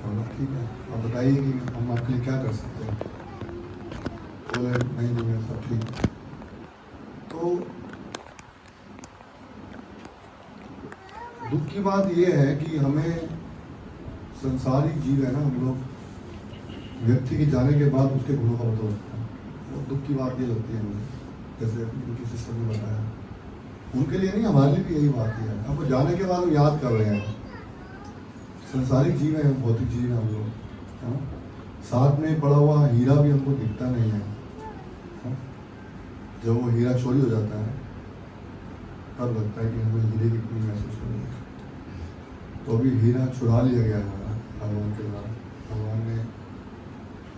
बोला ठीक है, आप बताइए कि हम आपके लिए क्या कर सकते हैं। बोले नहीं नहीं सब ठीक है। तो दुख की बात यह है कि हमें संसारिक जीव है ना, हम लोग व्यक्ति के जाने के बाद उसके गुणों का पता लगता है। वो दुख की बात ये लगती है मुझे, जैसे उनकी सिस्टर ने बताया, उनके लिए नहीं हमारे लिए भी यही बात है। अब वो जाने के बाद वो याद कर रहे हैं। संसारिक जीव है, भौतिक जीव है हम लोग, है ना। साथ में पड़ा हुआ हीरा भी हमको दिखता नहीं है। जब वो हीरा चोरी हो जाता है तब लगता है कि हमें हीरे की कमी महसूस हो रही है। तो अभी हीरा चुरा लिया गया हमारा भगवान के द्वारा। भगवान ने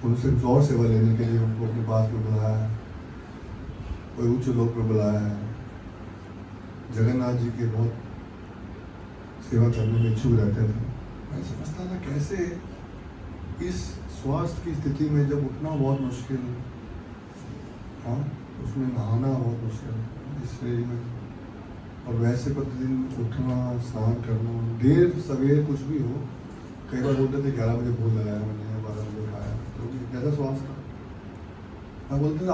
उनसे और सेवा लेने के लिए उनको अपने पास में बुलाया है, कोई उच्च लोक में बुलाया है। जगन्नाथ जी के बहुत सेवा करने में इच्छुक रहते थे। मैं समझता था कैसे इस स्वास्थ्य की स्थिति में जब उठना बहुत मुश्किल, हाँ उसमें नहाना बहुत मुश्किल इस शरीर में, और वैसे प्रतिदिन उठना, स्नान करना, देर सवेर कुछ भी हो। कई बार बोलते थे 11 बजे भूल लगाया मैंने, 12 बजे उठाया, तो कैसा स्वास्थ्य था। मैं बोलते थे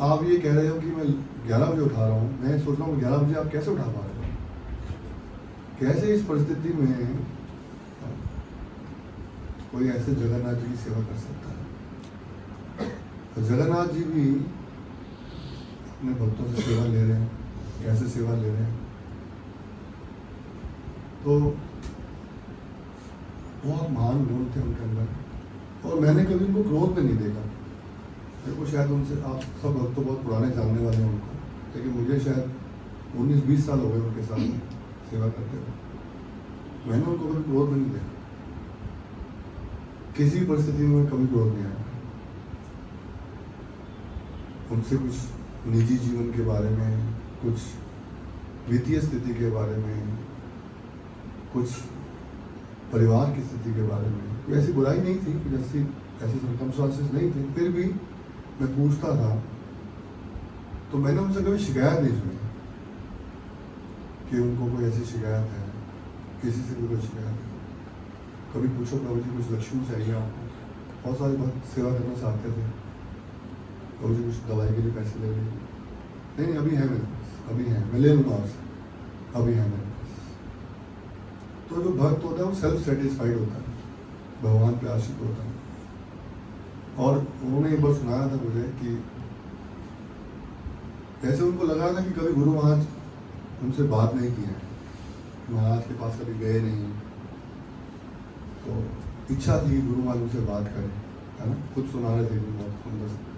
आप ये कह रहे हो कि मैं 11 बजे उठा रहा हूँ, मैं सोच रहा हूँ 11 बजे आप कैसे उठा पा रहे हो। कैसे इस परिस्थिति में कोई ऐसे जगन्नाथ जी की सेवा कर सकता है। तो जगन्नाथ जी भी अपने भक्तों से सेवा ले रहे हैं। कैसे सेवा ले रहे हैं, तो बहुत महान गुण थे उनके अंदर, और मैंने कभी उनको क्रोध में नहीं देखा। मेरे को शायद उनसे, आप सब भक्त तो बहुत पुराने जानने वाले हैं उनको, लेकिन मुझे शायद 19-20 साल हो गए उनके साथ सेवा करते हुए। मैंने उनको कभी क्रोध में नहीं देखा, किसी परिस्थिति में कभी क्रोध नहीं आया। उनसे कुछ निजी जीवन के बारे में, कुछ वित्तीय स्थिति के बारे में, कुछ परिवार की स्थिति के बारे में कोई ऐसी बुराई नहीं थी, कुछ ऐसी सर्कमस्टांसेस नहीं थे, फिर भी मैं पूछता था। तो मैंने उनसे कभी शिकायत नहीं सुनी कि उनको कोई ऐसी शिकायत है, किसी से भी कोई शिकायत है। कभी पूछो प्रभु जी कुछ लक्ष्मी चाहिए आपको, बहुत सारे भक्त सेवा करना चाहते थे, प्रभु जी कुछ दवाई के लिए पैसे ले लीजिए, नहीं अभी है मेरे पास, अभी है, मैं ले लूँगा आपसे, अभी है मेरे पास। तो जो भक्त होता है वो सेल्फ सेटिस्फाइड होता है, भगवान पे आश्रित होता है। और उन्होंने एक बार सुनाया था मुझे कि जैसे उनको लगा था कि कभी गुरु महाराज उनसे बात नहीं की है, महाराज के पास कभी गए नहीं, तो इच्छा थी गुरु महाराज उनसे बात करें, है ना। खुद सुना रहे थे बहुत सुंदर से।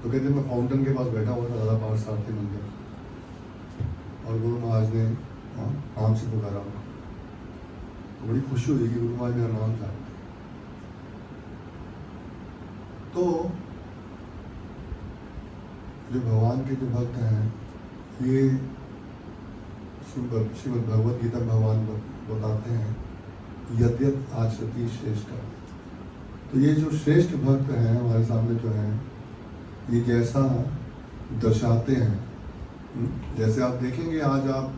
तो कहते मैं फाउंटेन के पास बैठा हुआ था दादा पार्थ सारथी मंदिर, और गुरु महाराज ने नाम से पुकारा, तो बड़ी खुशी हुई कि गुरु महाराज मेरा नाम था। तो जो भगवान के जो भक्त हैं, ये श्रीमद् भगवद गीता भगवान बताते हैं यद्यत आचरति श्रेष्ठ। तो ये जो श्रेष्ठ भक्त हैं हमारे सामने जो हैं, ये जैसा दर्शाते हैं, जैसे आप देखेंगे आज आप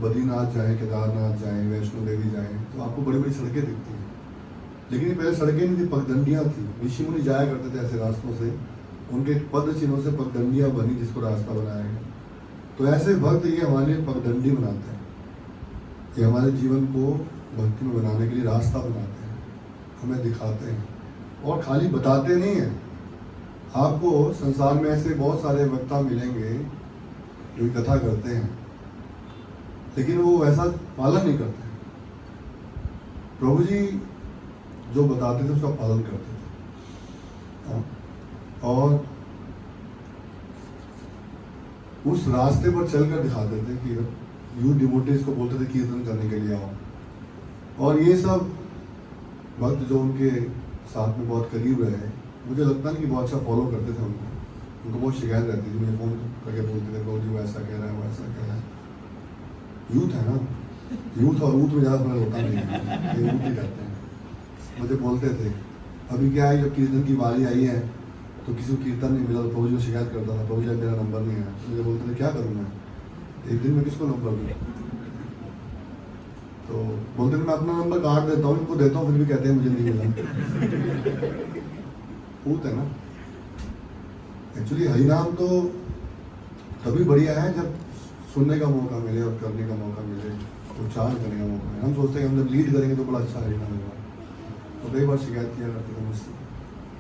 बद्रीनाथ जाएं, केदारनाथ जाएं, वैष्णो देवी जाएं, तो आपको बड़ी बड़ी सड़कें दिखती हैं, लेकिन पहले सड़कें नहीं थी, पगडंडियाँ थी। ऋषि मुनि जाया करते थे ऐसे रास्तों से, उनके पद चिन्हों से पगडंडियाँ बनी जिसको रास्ता बनाया गया। तो ऐसे भक्त ये हमारे लिए पगडंडी बनाते हैं, ये हमारे जीवन को भक्ति में बनाने के लिए रास्ता बनाते हैं, हमें दिखाते हैं, और खाली बताते नहीं हैं। आपको संसार में ऐसे बहुत सारे वक्ता मिलेंगे जो कथा करते हैं, लेकिन वो वैसा पालन नहीं करते। प्रभु जी जो बताते थे उसका पालन करते थे, और उस रास्ते पर चलकर दिखाते थे कि यूथ डिवोटीज को बोलते थे कीर्तन करने के लिए आओ। और ये सब भक्त जो उनके साथ में बहुत करीब रहे, मुझे लगता नहीं कि बहुत अच्छा फॉलो करते थे उनको बहुत शिकायत रहती थी, मुझे फ़ोन करके बोलते थे प्रभु जी वो ऐसा कह रहा है, वो ऐसा कह रहा है। यूथ है ना, यूथ और यूथ में ज़्यादा फर्क होता नहीं है, ये यूथ ही कहते हैं। मुझे बोलते थे अभी क्या है, जब कीर्तन की बारी आई है तो किसी को कीर्तन नहीं मिला तो प्रभु जी को शिकायत करता था, प्रभु जी मेरा नंबर नहीं है। मुझे बोलते थे क्या करूँ मैं, एक दिन में किसको नंबर दूँ। तो बोलते हैं मैं अपना नंबर काट देता हूँ, इनको देता हूँ, फिर भी कहते हैं मुझे नहीं मिला। भूत है ना। एक्चुअली हरिनाम तो तभी बढ़िया है जब सुनने का मौका मिले और करने का मौका मिले, उच्चारण करने का मौका मिले। हम सोचते हैं हम जब लीड करेंगे तो बड़ा अच्छा हरिनाम होगा, तो कई बार शिकायत किया करते थे मुझसे।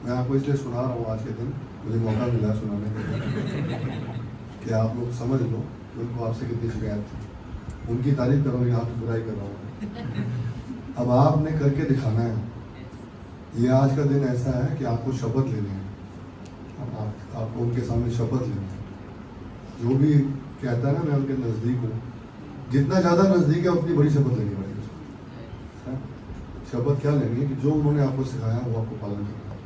मैं आपको इसलिए सुना रहा हूँ आज के दिन, मुझे मौका मिला सुनाने का कि आप लोग समझ लो कि उनको आपसे कितनी शिकायत थी। उनकी तारीफ करोगे, आपकी बुराई कर रहा हूँ। अब आपने करके दिखाना है। ये आज का दिन ऐसा है कि आपको शपथ लेनी है, आपको उनके सामने शपथ लेनी है। जो भी कहता है ना मैं उनके नज़दीक हूँ, जितना ज़्यादा नज़दीक है उतनी बड़ी शपथ लेनी पड़ेगी उसको। शपथ क्या लेनी है कि जो उन्होंने आपको सिखाया वो आपको पालन करना है।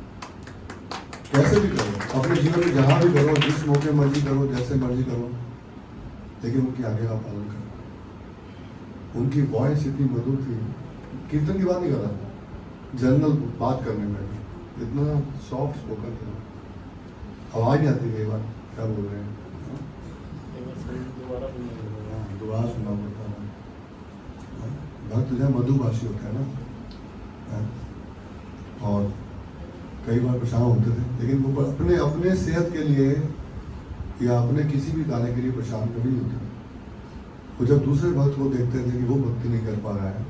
कैसे भी करो, अपने जीवन में जहाँ भी करो, जिस मौके मर्जी करो, जैसे मर्जी करो, लेकिन उनकी आज्ञा का पालन करो। उनकी वॉइस इतनी मधुर थी, कीर्तन की बात नहीं कर रहा, जनरल बात करने में इतना सॉफ्ट स्पोकन था, आवाज़ नहीं आती कई बार क्या बोल रहे हैं, दोबारा सुनना पड़ता है। भक्त जो मधुभाषी होता है ना, और कई बार परेशान होते थे, लेकिन वो अपने अपने सेहत के लिए या अपने किसी भी कार्य के लिए परेशान कभी नहीं होते थे। वो जब दूसरे भक्त को देखते थे कि वो भक्ति नहीं कर पा रहा है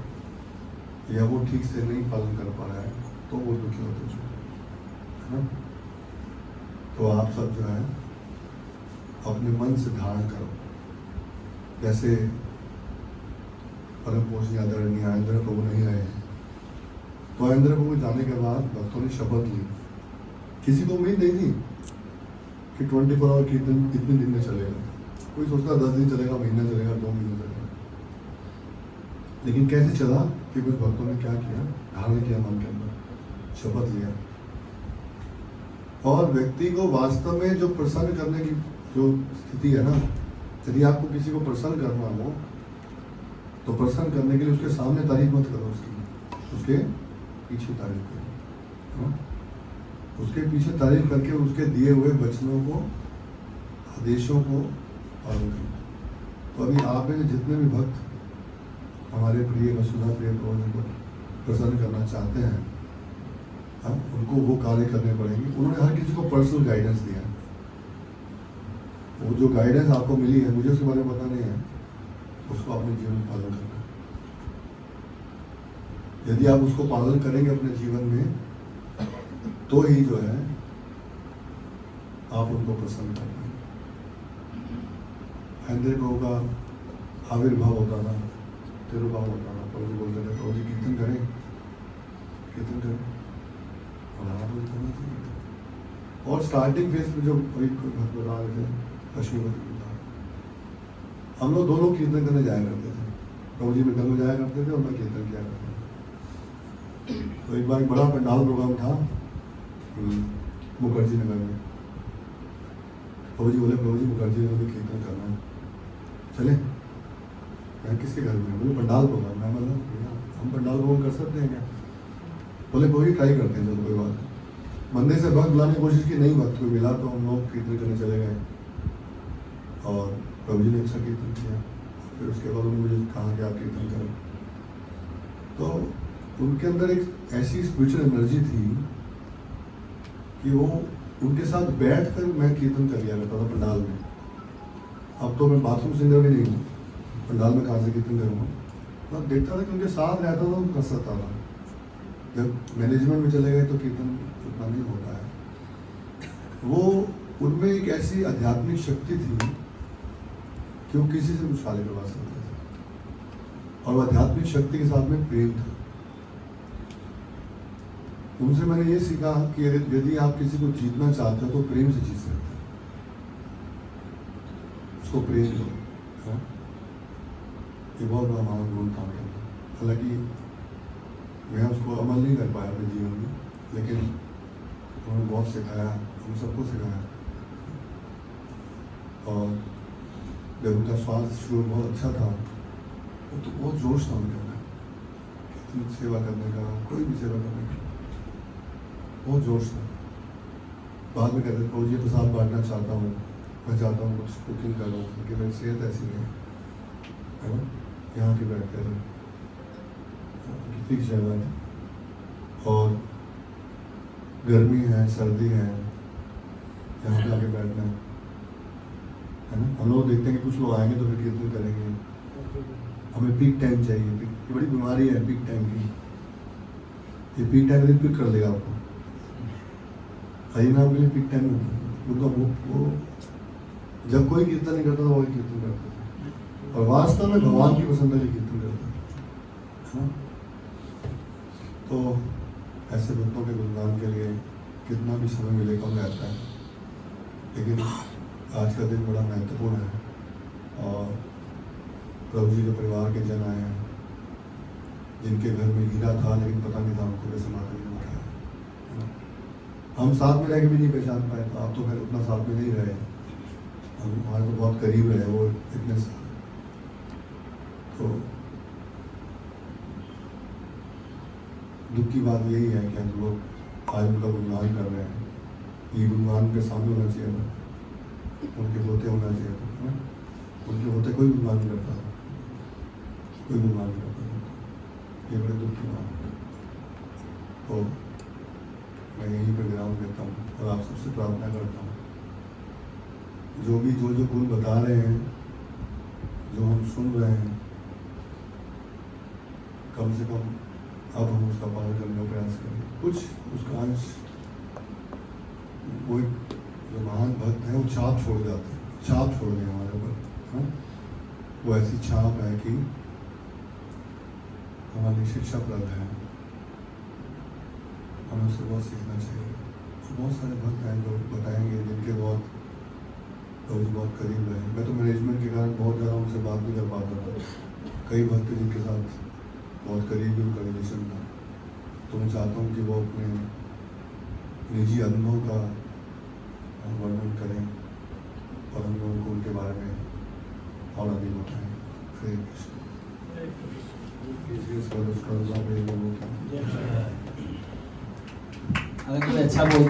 या वो ठीक से नहीं पालन कर पा रहा है, तो वो दुखी होते थे, है ना। तो आप सब जो है अपने मन से धारण करो, जैसे परम पूज्य आदरणीय इंद्र प्रभु नहीं रहे, तो इंद्र प्रभु जाने के बाद भक्तों ने शपथ ली। किसी को उम्मीद नहीं थी कि 24 आवर कीर्तन कितने दिन में चलेगा। कोई सोचता 10 दिन चलेगा, महीना चलेगा, 2 महीने चलेगा, लेकिन कैसे चला कि कुछ भक्तों ने क्या किया, धारण किया, मन के अंदर शपथ लिया। और व्यक्ति को वास्तव में जो प्रसन्न करने की जो स्थिति है ना, यदि आपको किसी को प्रसन्न करना हो तो प्रसन्न करने के लिए उसके सामने तारीफ मत करो, उसके पीछे तारीफ करो, उसके पीछे तारीफ करके उसके दिए हुए वचनों को, आदेशों को पालन करो। तो अभी आप में जितने भी भक्त हमारे प्रिय वसुधा प्रिय प्रभु को प्रसन्न करना चाहते हैं, उनको वो कार्य करने पड़ेंगे। उन्होंने हर किसी को पर्सनल गाइडेंस दिया। वो जो गाइडेंस आपको मिली है, मुझे उसके बारे में पता नहीं है, उसको अपने जीवन में पालन करना। यदि आप उसको पालन करेंगे अपने जीवन में, तो ही जो है आप उनको प्रसन्न कर पाएंगे। इंद्र प्रभु का आविर्भाव होता था, तिरुभाव होता था, प्रभु जी बोलते थे प्रभु जी कीर्तन करें, कीर्तन करें, और आप करना चाहिए। और स्टार्टिंग फेज में जो भक्त बता रहे थे, हम लोग दोनों कीर्तन करने जाया करते थे। प्रभु जी मित्तल में जाया करते थे और मैं कीर्तन किया करता था। तो एक बार एक बड़ा पंडाल प्रोग्राम था मुखर्जी नगर में। प्रभु जी बोले प्रभु जी मुखर्जी नगर में कीर्तन करना है, चले। मैं किसके घर में? बोले पंडाल प्रोग्राम। मैं मतलब हम पंडाल प्रोग्राम कर सकते हैं क्या? बोले प्रभु जी ट्राई करते हैं, चलो कोई बात नहीं। मंदिर से भक्त बुलाने की कोशिश की, नहीं भक्त कोई मिला, तो हम लोग कीर्तन करने चले गए और प्रभु जी ने अच्छा कीर्तन किया। फिर उसके बाद उन्होंने मुझे कहा कि आप कीर्तन करो। तो उनके अंदर एक ऐसी स्पिरिचुअल एनर्जी थी कि वो उनके साथ बैठकर मैं कीर्तन कर लिया करता था पंडाल में। अब तो मैं बाथरूम सिंगर भी नहीं हूँ, पंडाल में कहाँ से कीर्तन करूँगा। तो देखता था कि उनके साथ रहता था तो कर सकता था। जब मैनेजमेंट में चले गए तो कीर्तन उतना नहीं होता है। वो उनमें एक ऐसी आध्यात्मिक शक्ति थी कि वो किसी से कुछ कार्य करवा सकते थे, और वो आध्यात्मिक शक्ति के साथ में प्रेम था। उनसे मैंने ये सीखा कि यदि आप किसी को जीतना चाहते हो तो प्रेम से जीत सकते हैं, उसको प्रेम करो। ये बहुत बड़ा महत्वपूर्ण काम करना। हालांकि मैं उसको अमल नहीं कर पाया अपने जीवन में, लेकिन उन्होंने बहुत सिखाया, हम सबको सिखाया। और जब उनका स्वास्थ्य शुरू बहुत अच्छा था, तो बहुत जोश था उनके अंदर सेवा करने का, कोई भी सेवा करने का बहुत जोश था। बाद में कहते प्रभु जी प्रसाद बांटना चाहता हूँ, मैं चाहता हूँ कुछ कुकिंग करूँ, क्योंकि मेरी सेहत ऐसी नहीं है ना। यहाँ के बैठते थे फिक्स जगह है, और गर्मी है, सर्दी है, यहाँ पे आके बैठना है ना। हम लोग देखते हैं कि कुछ लोग आएंगे तो फिर कीर्तन करेंगे, हमें पीक टाइम चाहिए। ये बड़ी बीमारी है पीक टाइम की, ये पीक टाइम दिन पिक कर देगा आपको। हरी नाम के लिए पीक टाइम वो जब कोई कीर्तन नहीं करता तो वही कीर्तन करता था, और वास्तव में भगवान की पसंद के लिए कीर्तन करता है। तो ऐसे भक्तों के गुणगान के लिए कितना भी समय मिले कम रहता है, लेकिन आज का दिन बड़ा महत्वपूर्ण है। और प्रभु जी के परिवार के जन आए हैं, जिनके घर में हीरा था लेकिन पता नहीं था उनको कैसे माता जी ने उठाया। हम साथ में रह के भी नहीं पहचान पाए, तो आप तो खैर उतना साथ में नहीं रहे, हम हमारे तो बहुत करीब रहे वो इतने साल। तो दुख की बात यही है कि हम लोग आज उनका गुणगान कर रहे हैं। ये गुणगान के सामने होना चाहिए ना, उनके होते होना चाहिए था, उनके होते कोई गुणगान नहीं करता, कोई गुणगान नहीं करता। ये बड़े दुख की बात है। तो मैं यहीं पर विराम देता हूँ और आप सबसे प्रार्थना करता हूँ, जो भी जो गुण बता रहे हैं, जो हम सुन रहे हैं, कम से कम अब हम उसका पालन करने का प्रयास करें। कुछ उसका अंश वो जो महान भक्त है वो छाप छोड़ जाते हैं, छाप छोड़ गए हमारे ऊपर। वो ऐसी छाप है कि हमारी शिक्षाप्रद है, हमें उससे बहुत सीखना चाहिए। बहुत सारे भक्त हैं जो बताएंगे जिनके बहुत करीब रहे। मैं तो मैनेजमेंट के कारण बहुत ज़्यादा उनसे बात नहीं कर पाता था। कई भक्त जिनके साथ बहुत करीबी उनका रिलेशन था, तो मैं चाहता हूँ कि वो अपने निजी अनुभव का वर्णन करें और हम लोगों को उनके बारे में और अधिक बताएं। हरे कृष्ण। अगर कोई अच्छा बोलता है